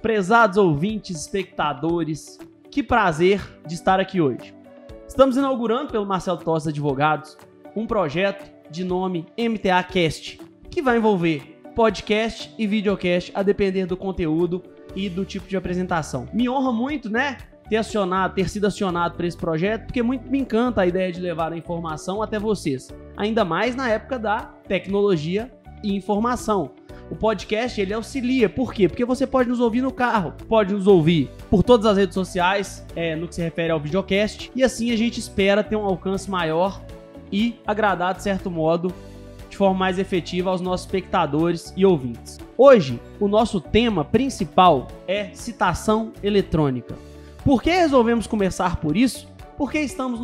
prezados ouvintes, espectadores, que prazer de estar aqui hoje. Estamos inaugurando pelo Marcelo Tostes Advogados um projeto de nome MTA Cast, que vai envolver podcast e videocast a depender do conteúdo e do tipo de apresentação. Me honra muito, né, ter sido acionado para esse projeto, porque muito me encanta a ideia de levar a informação até vocês, ainda mais na época da tecnologia e informação. O podcast, ele auxilia. Por quê? Porque você pode nos ouvir no carro, pode nos ouvir por todas as redes sociais, no que se refere ao videocast, e assim a gente espera ter um alcance maior e agradar, de certo modo, de forma mais efetiva aos nossos espectadores e ouvintes. Hoje, o nosso tema principal é citação eletrônica. Por que resolvemos começar por isso? Porque estamos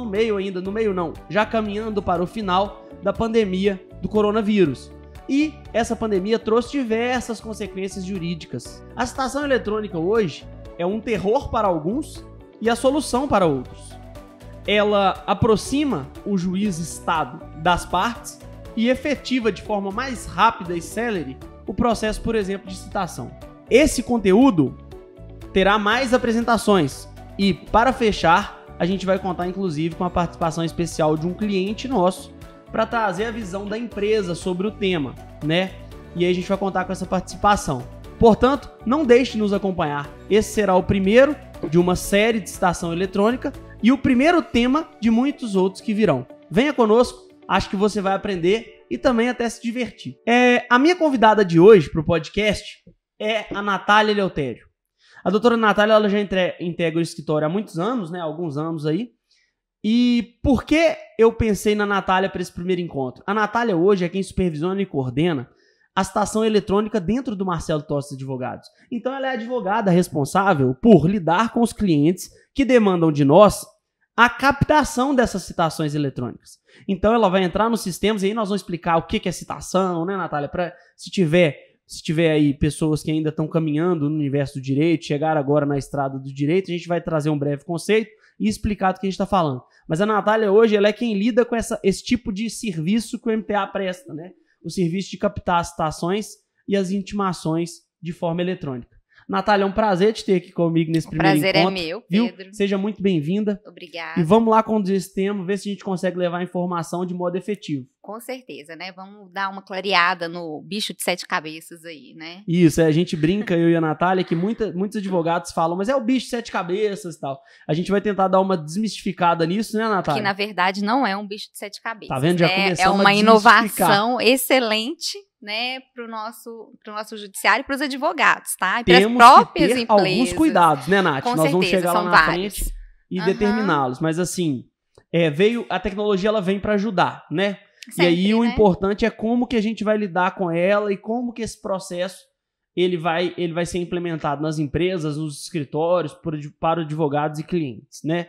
já caminhando para o final da pandemia do coronavírus. E essa pandemia trouxe diversas consequências jurídicas. A citação eletrônica hoje é um terror para alguns e a solução para outros. Ela aproxima o juiz-estado das partes e efetiva de forma mais rápida e célere o processo, por exemplo, de citação. Esse conteúdo terá mais apresentações e, para fechar, a gente vai contar inclusive com a participação especial de um cliente nosso para trazer a visão da empresa sobre o tema, né? E aí a gente vai contar com essa participação. Portanto, não deixe de nos acompanhar. Esse será o primeiro de uma série de citação eletrônica e o primeiro tema de muitos outros que virão. Venha conosco, acho que você vai aprender e também até se divertir. A minha convidada de hoje para o podcast é a Natália Eleutério. A doutora Natália, ela já integra o escritório há muitos anos, né? Alguns anos aí. E por que eu pensei na Natália para esse primeiro encontro? A Natália hoje é quem supervisiona e coordena a citação eletrônica dentro do Marcelo Tostes Advogados. Então ela é a advogada responsável por lidar com os clientes que demandam de nós a captação dessas citações eletrônicas. Então ela vai entrar nos sistemas e aí nós vamos explicar o que é citação, né, Natália? Para se tiver aí pessoas que ainda estão caminhando no universo do direito, chegaram agora na estrada do direito, a gente vai trazer um breve conceito e explicar do que a gente está falando. Mas a Natália hoje, ela é quem lida com esse tipo de serviço que o MTA presta, né? O serviço de captar as citações e as intimações de forma eletrônica. Natália, é um prazer te ter aqui comigo nesse primeiro encontro. O prazer é meu, Pedro. Viu? Seja muito bem-vinda. Obrigada. E vamos lá conduzir esse tema, ver se a gente consegue levar a informação de modo efetivo. Com certeza, né? Vamos dar uma clareada no bicho de 7 cabeças aí, né? Isso, a gente brinca, eu e a Natália, que muitos advogados falam, mas é o bicho de 7 cabeças e tal. A gente vai tentar dar uma desmistificada nisso, né, Natália? Que, na verdade, não é um bicho de 7 cabeças. Tá vendo? Já começamos É uma inovação excelente, né, pro nosso judiciário e pros advogados, tá? E para as próprias empresas. Alguns cuidados, né, Nath? Com Nós certeza, vamos chegar lá são na vários. frente e determiná-los. Mas assim, a tecnologia, ela vem para ajudar, né? Sempre, e aí o né? importante é como que a gente vai lidar com ela e como que esse processo ele vai ser implementado nas empresas, nos escritórios, para advogados e clientes, né?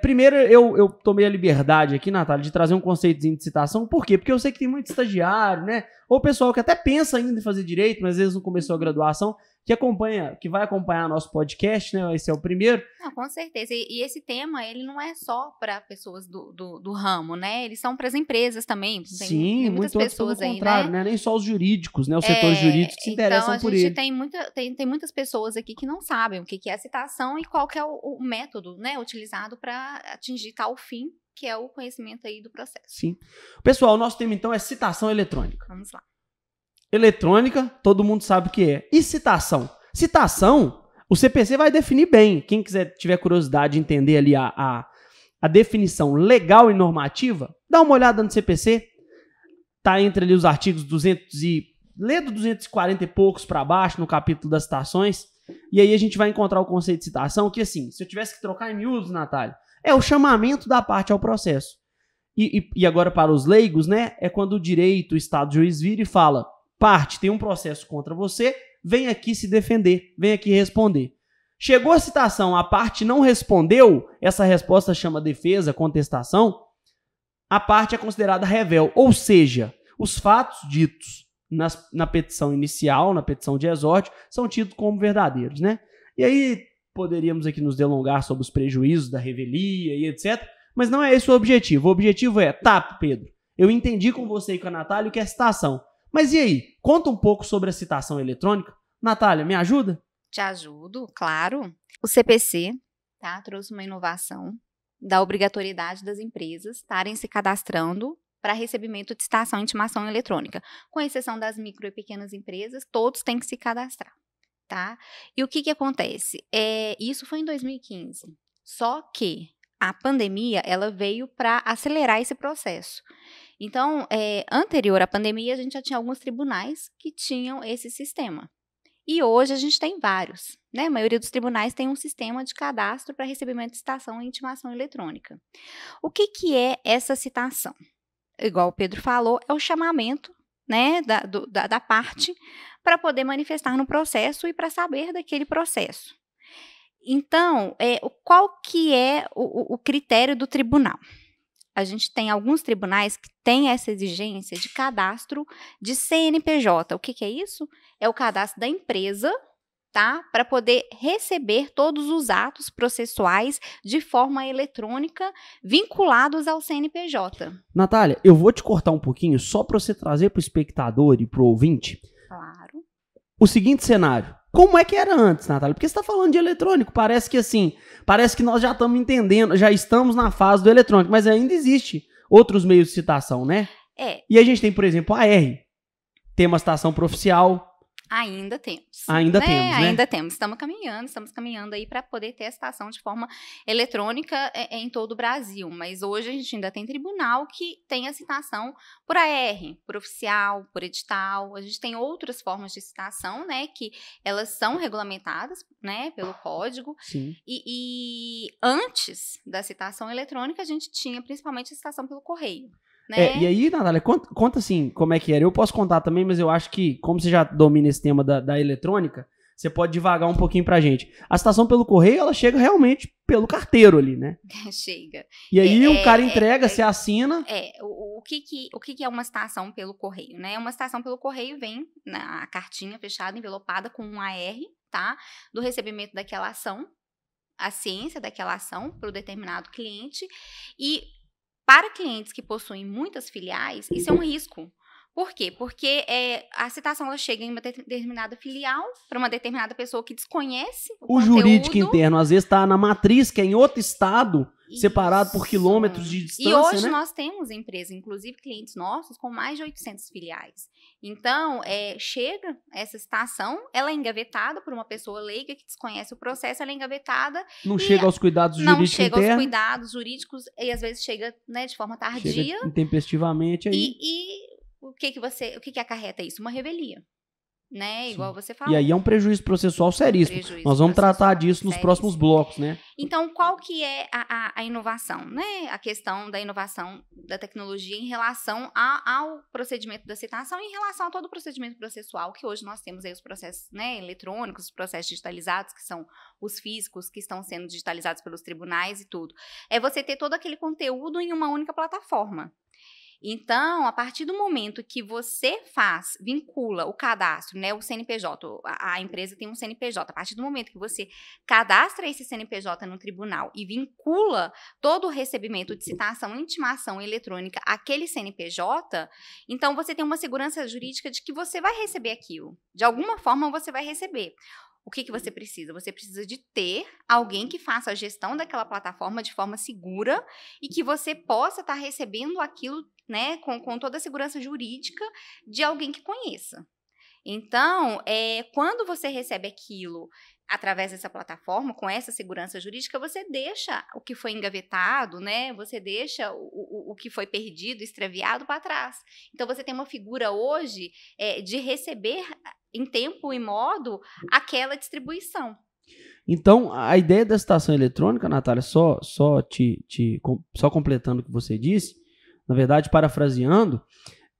Primeiro, eu tomei a liberdade aqui, Natália, de trazer um conceitozinho de citação. Por quê? Porque eu sei que tem muito estagiário, né? Ou pessoal que até pensa ainda em fazer direito, mas às vezes não começou a graduação, que vai acompanhar nosso podcast, né? Esse é o primeiro. Não, com certeza. E esse tema, ele não é só para pessoas do ramo, né? Eles são para as empresas também. Tem muitas pessoas pelo aí, contrário, né? Nem só os jurídicos, né? Os setores jurídicos se interessam por ele. Tem muitas pessoas aqui que não sabem o que é a citação e qual que é o método, né, utilizado para atingir tal fim, que é o conhecimento aí do processo. Sim. Pessoal, o nosso tema então é citação eletrônica. Vamos lá. Eletrônica, todo mundo sabe o que é. E citação? Citação, o CPC vai definir bem. Quem tiver curiosidade de entender ali a definição legal e normativa, dá uma olhada no CPC. Tá entre ali os artigos 240 e poucos para baixo, no capítulo das citações. E aí a gente vai encontrar o conceito de citação, que assim, se eu tivesse que trocar em miúdos, Natália, é o chamamento da parte ao processo. E agora para os leigos, né, é quando o direito, o Estado juiz vira e fala: parte, tem um processo contra você, vem aqui se defender, vem aqui responder. Chegou a citação, a parte não respondeu, essa resposta chama defesa, contestação, a parte é considerada revel, ou seja, os fatos ditos na petição inicial, na petição de exórdio, são tidos como verdadeiros, né? E aí poderíamos aqui nos delongar sobre os prejuízos da revelia e etc., mas não é esse o objetivo. O objetivo é, tá, Pedro, eu entendi com você e com a Natália o que é citação. Mas e aí? Conta um pouco sobre a citação eletrônica. Natália, me ajuda? Te ajudo, claro. O CPC, tá, trouxe uma inovação da obrigatoriedade das empresas estarem se cadastrando para recebimento de citação e intimação eletrônica. Com exceção das micro e pequenas empresas, todos têm que se cadastrar, tá? E o que acontece? Isso foi em 2015. Só que a pandemia, ela veio para acelerar esse processo. Então, anterior à pandemia, a gente já tinha alguns tribunais que tinham esse sistema. E hoje a gente tem vários, né? A maioria dos tribunais tem um sistema de cadastro para recebimento de citação e intimação eletrônica. O que é essa citação? Igual o Pedro falou, é o chamamento, né, da parte para poder manifestar no processo e para saber daquele processo. Então, qual que é o critério do tribunal? A gente tem alguns tribunais que têm essa exigência de cadastro de CNPJ. O que é isso? É o cadastro da empresa, tá? Para poder receber todos os atos processuais de forma eletrônica vinculados ao CNPJ. Natália, eu vou te cortar um pouquinho só para você trazer para o espectador e para o ouvinte. Claro. O seguinte cenário. Como é que era antes, Natália? Porque você está falando de eletrônico, parece que nós já estamos entendendo, já estamos na fase do eletrônico, mas ainda existe outros meios de citação, né? E a gente tem, por exemplo, a R, tem uma citação proficial. Ainda temos. Ainda temos, né? Ainda temos. Estamos caminhando aí para poder ter a citação de forma eletrônica em todo o Brasil. Mas hoje a gente ainda tem tribunal que tem a citação por AR, por oficial, por edital. A gente tem outras formas de citação, né? Que elas são regulamentadas, né? Pelo código. Sim. E antes da citação eletrônica, a gente tinha principalmente a citação pelo correio. Né? E aí, Natália, conta assim como é que era. Eu posso contar também, mas eu acho que, como você já domina esse tema da eletrônica, você pode divagar um pouquinho pra gente. A citação pelo correio, ela chega realmente pelo carteiro ali, né? Chega. E aí o cara entrega, você assina. O que é uma citação pelo correio, né? Uma citação pelo correio vem na cartinha fechada, envelopada com um AR, tá? Do recebimento daquela ação, a ciência daquela ação para o determinado cliente. E para clientes que possuem muitas filiais, isso é um risco. Por quê? Porque a citação ela chega em uma determinada filial, para uma determinada pessoa que desconhece o conteúdo. Jurídico interno, às vezes, está na matriz, que é em outro estado, separado por quilômetros de distância, E hoje né? nós temos empresas, inclusive clientes nossos, com mais de 800 filiais. Então, chega essa citação, ela é engavetada por uma pessoa leiga que desconhece o processo, ela é engavetada. Não chega aos cuidados jurídicos internos. Não chega aos cuidados jurídicos e às vezes chega, né, de forma tardia. Chega intempestivamente aí. O que acarreta isso? Uma revelia, né? Igual você falou. E aí é um prejuízo processual seríssimo. Nós vamos tratar disso nos próximos blocos, né? Então, qual que é a inovação, né? A questão da inovação da tecnologia em relação ao procedimento da citação e em relação a todo o procedimento processual, que hoje nós temos aí os processos, né, eletrônicos, os processos digitalizados, que são os físicos que estão sendo digitalizados pelos tribunais e tudo. É você ter todo aquele conteúdo em uma única plataforma. Então, a partir do momento que você vincula o cadastro, né, o CNPJ, a empresa tem um CNPJ, a partir do momento que você cadastra esse CNPJ no tribunal e vincula todo o recebimento de citação e intimação eletrônica àquele CNPJ, então você tem uma segurança jurídica de que você vai receber aquilo. De alguma forma você vai receber. O que você precisa? Você precisa de ter alguém que faça a gestão daquela plataforma de forma segura e que você possa estar recebendo aquilo, né, com toda a segurança jurídica de alguém que conheça. Então, quando você recebe aquilo através dessa plataforma, com essa segurança jurídica, você deixa o que foi engavetado, né? Você deixa o que foi perdido, extraviado para trás. Então, você tem uma figura hoje de receber em tempo e modo aquela distribuição. Então, a ideia da citação eletrônica, Natália, só completando o que você disse, na verdade, parafraseando,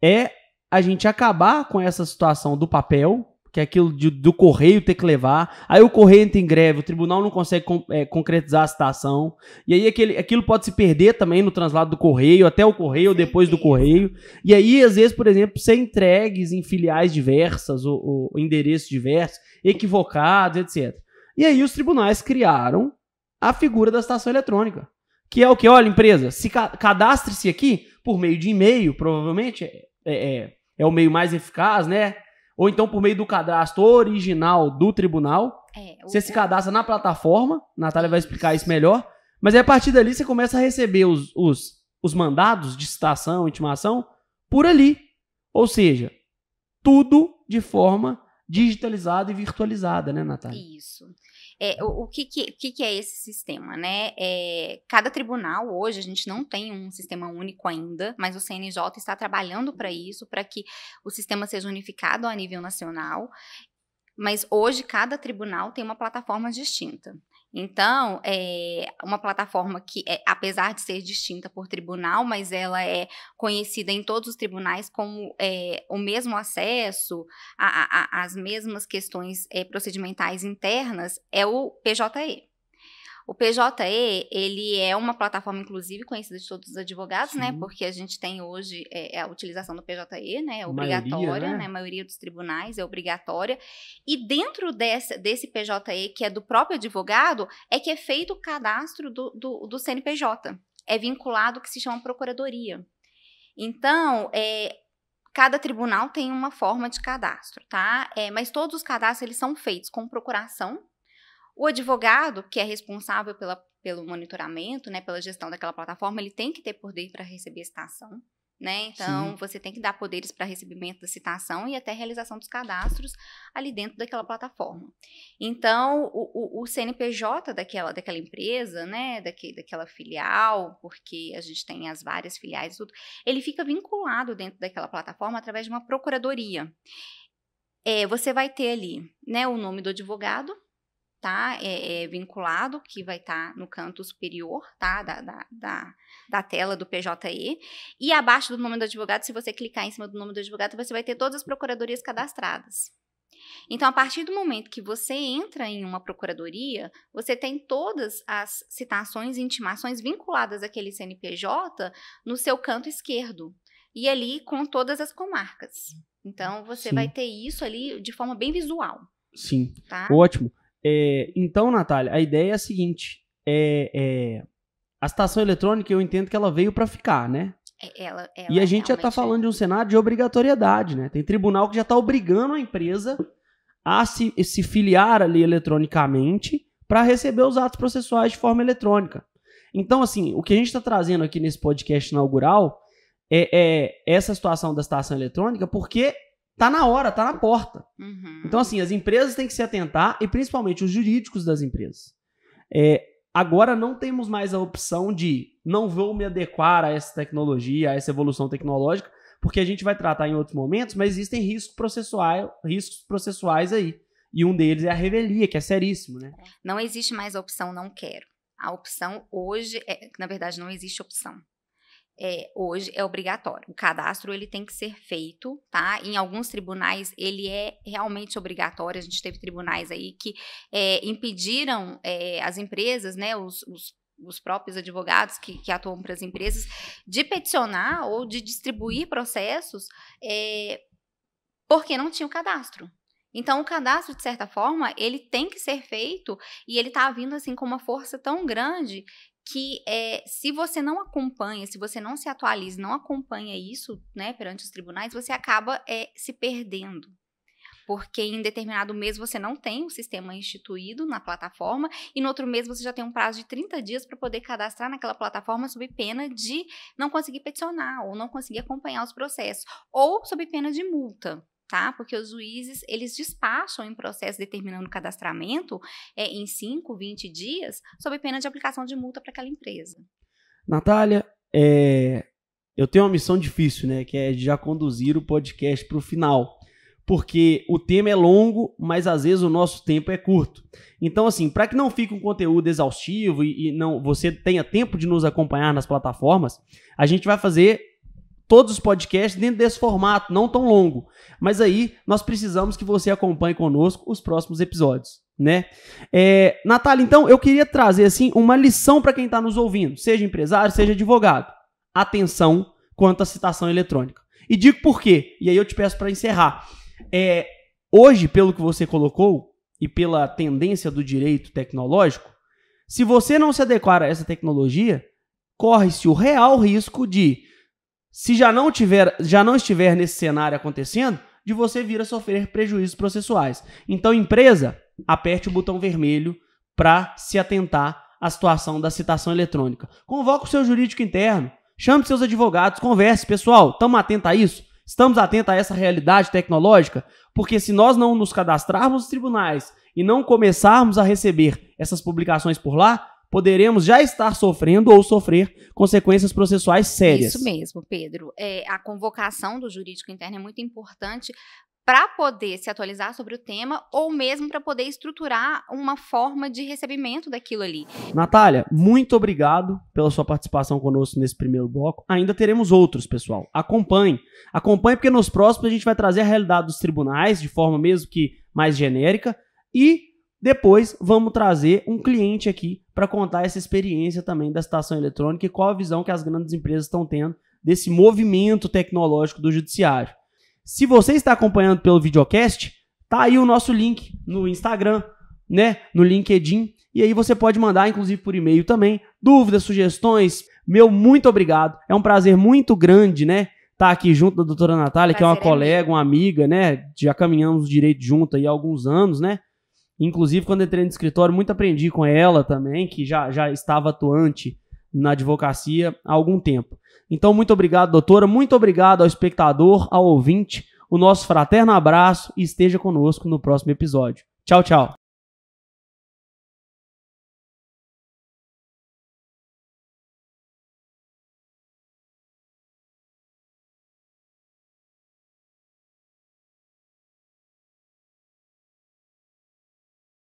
é a gente acabar com essa situação do papel, que é aquilo do correio ter que levar, aí o correio entra em greve, o tribunal não consegue concretizar a citação, e aí aquilo pode se perder também no translado do correio, até o correio ou depois do correio, e aí às vezes, por exemplo, ser entregues em filiais diversas ou endereços diversos, equivocados, etc. E aí os tribunais criaram a figura da citação eletrônica, que é o que? Olha, empresa, cadastre-se aqui por meio de e-mail, provavelmente é o meio mais eficaz, né? ou então por meio do cadastro original do tribunal. Você se cadastra na plataforma, a Natália vai explicar isso melhor, mas aí a partir dali você começa a receber os mandados de citação, intimação, por ali. Ou seja, tudo de forma digitalizada e virtualizada, né, Natália? Isso. O que é esse sistema, né? Cada tribunal, hoje, a gente não tem um sistema único ainda, mas o CNJ está trabalhando para isso, para que o sistema seja unificado a nível nacional. Mas hoje, cada tribunal tem uma plataforma distinta. Então, uma plataforma que, apesar de ser distinta por tribunal, mas ela é conhecida em todos os tribunais como o mesmo acesso, as mesmas questões procedimentais internas, é o PJE. O PJE, ele é uma plataforma, inclusive, conhecida de todos os advogados, né? Porque a gente tem hoje a utilização do PJE, né? É obrigatória, né? A maioria dos tribunais é obrigatória. E dentro desse PJE, que é do próprio advogado, é que é feito o cadastro do CNPJ. É vinculado o que se chama procuradoria. Então, cada tribunal tem uma forma de cadastro, tá? Mas todos os cadastros, eles são feitos com procuração. O advogado, que é responsável pelo monitoramento, né, pela gestão daquela plataforma, ele tem que ter poder para receber a citação, né? Então, você tem que dar poderes para recebimento da citação e até realização dos cadastros ali dentro daquela plataforma. Então, o CNPJ daquela empresa, né, daquela filial, porque a gente tem as várias filiais e tudo, ele fica vinculado dentro daquela plataforma através de uma procuradoria. Você vai ter ali, né, o nome do advogado, tá? Vinculado, que vai estar no canto superior, tá? Da tela do PJE. E abaixo do nome do advogado, se você clicar em cima do nome do advogado, você vai ter todas as procuradorias cadastradas. Então, a partir do momento que você entra em uma procuradoria, você tem todas as citações e intimações vinculadas àquele CNPJ no seu canto esquerdo. E ali com todas as comarcas. Então, você vai ter isso ali de forma bem visual. Sim, tá? Ótimo. Então, Natália, a ideia é a seguinte, a citação eletrônica, eu entendo que ela veio para ficar, né? E a gente já está falando de um cenário de obrigatoriedade, né? Tem tribunal que já está obrigando a empresa a se filiar ali eletronicamente para receber os atos processuais de forma eletrônica. Então, assim, o que a gente está trazendo aqui nesse podcast inaugural é essa situação da citação eletrônica, porque tá na hora, tá na porta. Então, assim, as empresas têm que se atentar, e principalmente os jurídicos das empresas. Agora não temos mais a opção de não vou me adequar a essa tecnologia, a essa evolução tecnológica, porque a gente vai tratar em outros momentos, mas existem riscos processuais aí. E um deles é a revelia, que é seríssimo, né? Não existe mais a opção não quero. A opção hoje, na verdade, não existe opção. Hoje é obrigatório. O cadastro, ele tem que ser feito, tá? Em alguns tribunais, ele é realmente obrigatório. A gente teve tribunais aí que impediram as empresas, né, os próprios advogados que atuam para as empresas, de peticionar ou de distribuir processos porque não tinha o cadastro. Então, o cadastro, de certa forma, ele tem que ser feito, e ele está vindo assim com uma força tão grande que se você não acompanha, se você não se atualiza, não acompanha isso, né, perante os tribunais, você acaba se perdendo. Porque em determinado mês você não tem o sistema instituído na plataforma, e no outro mês você já tem um prazo de 30 dias para poder cadastrar naquela plataforma sob pena de não conseguir peticionar ou não conseguir acompanhar os processos, ou sob pena de multa. Tá? Porque os juízes, eles despacham em processo determinando o cadastramento em 5, 20 dias, sob pena de aplicação de multa para aquela empresa. Natália, eu tenho uma missão difícil, né? Que é de já conduzir o podcast para o final. Porque o tema é longo, mas às vezes o nosso tempo é curto. Então, assim, para que não fique um conteúdo exaustivo e não você tenha tempo de nos acompanhar nas plataformas, a gente vai fazer todos os podcasts dentro desse formato, não tão longo. Mas aí nós precisamos que você acompanhe conosco os próximos episódios, né? Natália, então eu queria trazer assim uma lição para quem está nos ouvindo, seja empresário, seja advogado. Atenção quanto à citação eletrônica. E digo por quê, e aí eu te peço para encerrar. Hoje, pelo que você colocou e pela tendência do direito tecnológico, se você não se adequar a essa tecnologia, corre-se o real risco de, se já não estiver nesse cenário acontecendo, de você vir a sofrer prejuízos processuais. Então, empresa, aperte o botão vermelho para se atentar à situação da citação eletrônica. Convoque o seu jurídico interno, chame seus advogados, converse. Pessoal, estamos atentos a isso? Estamos atentos a essa realidade tecnológica? Porque se nós não nos cadastrarmos nos tribunais e não começarmos a receber essas publicações por lá, poderemos já estar sofrendo ou sofrer consequências processuais sérias. Isso mesmo, Pedro. A convocação do jurídico interno é muito importante para poder se atualizar sobre o tema ou mesmo para poder estruturar uma forma de recebimento daquilo ali. Natália, muito obrigado pela sua participação conosco nesse primeiro bloco. Ainda teremos outros, pessoal. Acompanhe. Acompanhe, porque nos próximos a gente vai trazer a realidade dos tribunais de forma mesmo que mais genérica e depois vamos trazer um cliente aqui para contar essa experiência também da citação eletrônica e qual a visão que as grandes empresas estão tendo desse movimento tecnológico do judiciário. Se você está acompanhando pelo videocast, tá aí o nosso link no Instagram, né, no LinkedIn, e aí você pode mandar, inclusive por e-mail também, dúvidas, sugestões. Meu muito obrigado. É um prazer muito grande, né, estar aqui junto da doutora Natália, que é uma colega, uma amiga, né, já caminhamos direito junto aí há alguns anos, né. Inclusive, quando entrei no escritório, muito aprendi com ela também, que já estava atuante na advocacia há algum tempo. Então, muito obrigado, doutora. Muito obrigado ao espectador, ao ouvinte. O nosso fraterno abraço e esteja conosco no próximo episódio. Tchau, tchau.